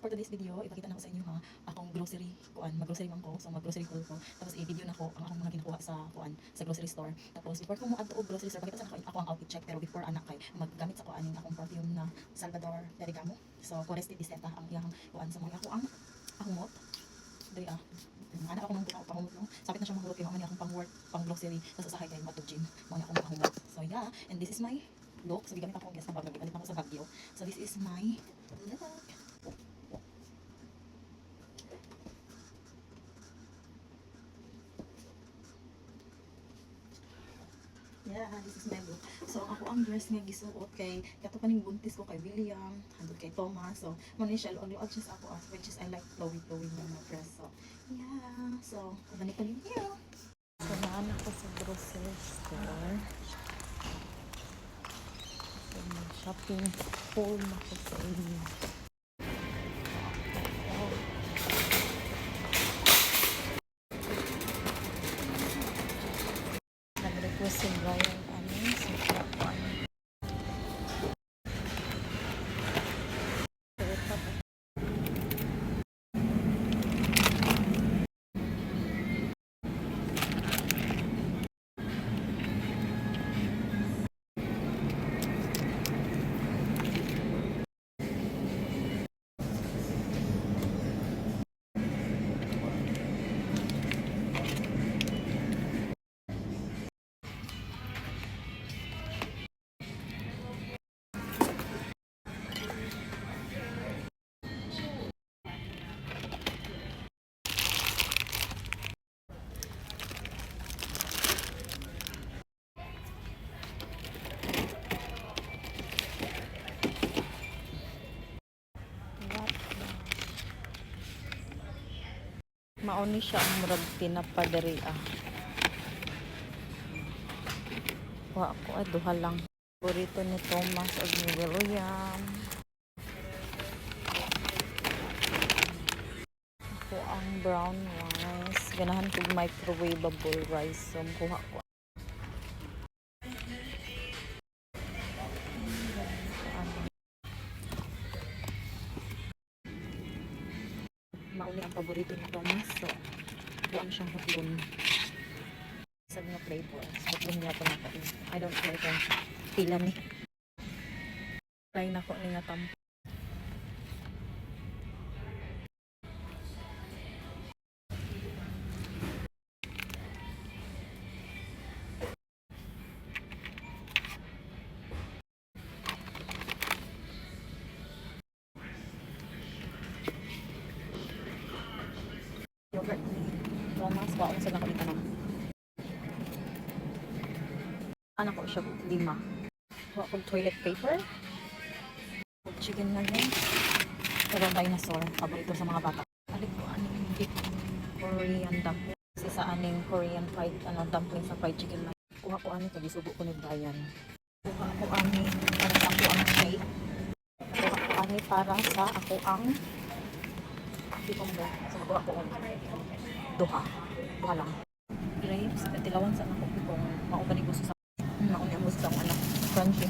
for today's video, ipakita na ko sa inyo ha, akong grocery, mag-grocery man ko, so mag-grocery haul ko, tapos i-video na ko ang akong mga ginakuha sa, sa grocery store. Tapos, before ko mo adto og grocery store, pakita sa ako ang outfit check, pero before anak kay, maggamit sa kuan, akong perfume na Salvador Ferragamo, so, Forest Diseta, ang iyang kuan sa mga ako ang ahumot, dali anak ako nang pahumot no, sabit na siya mahulog kay mamani akong pang-work, pang-grocery, tapos usahay kay matog gym, mga akong ahumot. So, yeah, and this is my look, so gigamit ako guys na bag, gigamit ako sa Baguio, so this is my look. Yeah, this is my look. So, ako ang dress nga gisuot kay kato kaning buntis ko kay William, handod kay Thomas. So, mo ni siya only just ako as which is I like flowy na mga dress. So, yeah. So, balik ko niyo. So, naan ako sa grocery store. So, mag-shopping haul na ako sa inyo. Nag-request yung Brian sa kapan. Mauni siya ang murag pinapadari wa ako ay duha lang burrito ni Thomas ug ni William. Ako ang brown rice, ganahan kog microwavable rice, so kuha ko. Mauni ang paborito ni Thomas, so buwan siyang hotdog sa mga flavor. Hotdog niya po na kain. I don't know kung pila ni. Try na ko ni nga tampo. Yogurt ni Thomas, waon sa nakita na. Anak ko siya 5. Wa kog toilet paper. Chicken nuggets. Pero dinosaur, paborito sa mga bata. Alik ko aning beef Korean dumpling. Kasi sa aning Korean fried dumpling sa fried chicken nuggets. Kuha ko ani kay subo ko ni Brian. Kuha ko ani para sa ako ang shake. Kuha ko ani para sa ako ang cucumber. So kuha ko duha lang. Grapes, tilawan sa ako kung maubani gusto sa mauni ang gusto ang crunchy.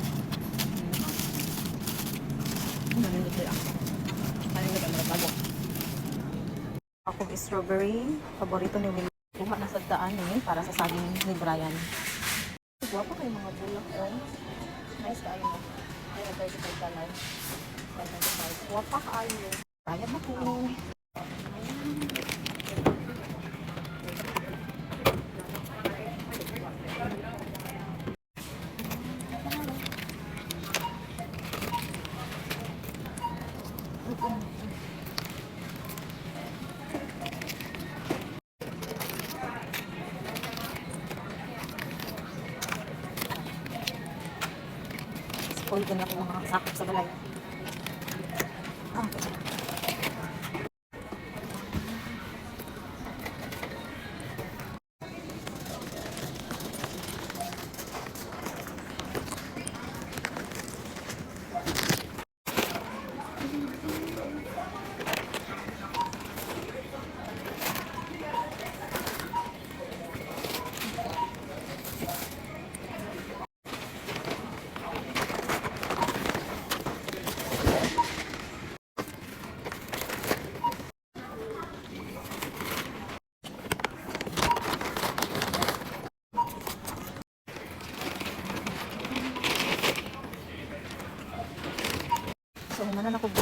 Ako strawberry, paborito ni Will. Kuha na sa daan para sa saging ni Brian. Guwapo kayo mga bulak nice kayo mo. Ay, $35. Guwapa kayo. Bayad na po. Spoil din ako mga sakop sa balay.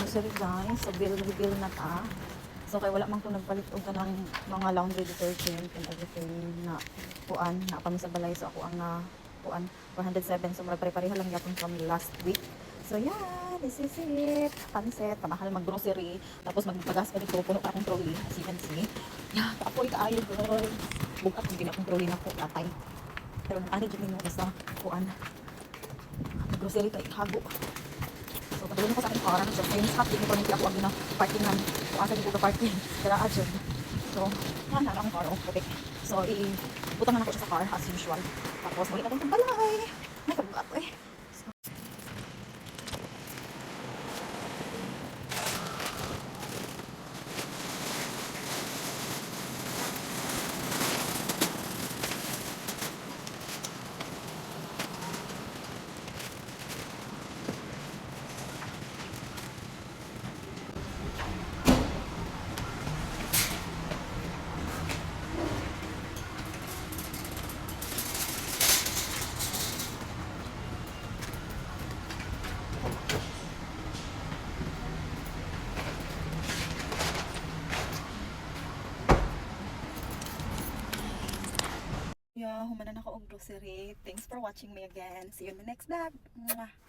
grocery guys. So bill na ta. So kay wala man ko nagpalit og kanang mga laundry detergent and everything na kuan na kami sa balay, so ako ang na kuan 407, so pare-pareho lang yapon from last week. So yeah, this is it. Panset, kamahal mag-grocery, tapos magpagas pa dito, puno pa akong trolley, as you can see. Yeah, kaapoy kaayo girl. Bugat ang ginakong trolley na ko latay. Pero ano dyan ninyo basta kuan grocery kay hago. So padulong ko sa aking car, so famous happy ko nito ako ang gina-parkingan. Kung asa dito ka-parking, kaya adyan. So, yan na ang car, oh, putik. So, ibutang na ako siya sa car as usual. Tapos, muli natin itong balay. May kabugat eh. So, yeah, humanan ako og grocery. Thanks for watching me again. See you in the next vlog. Mwah.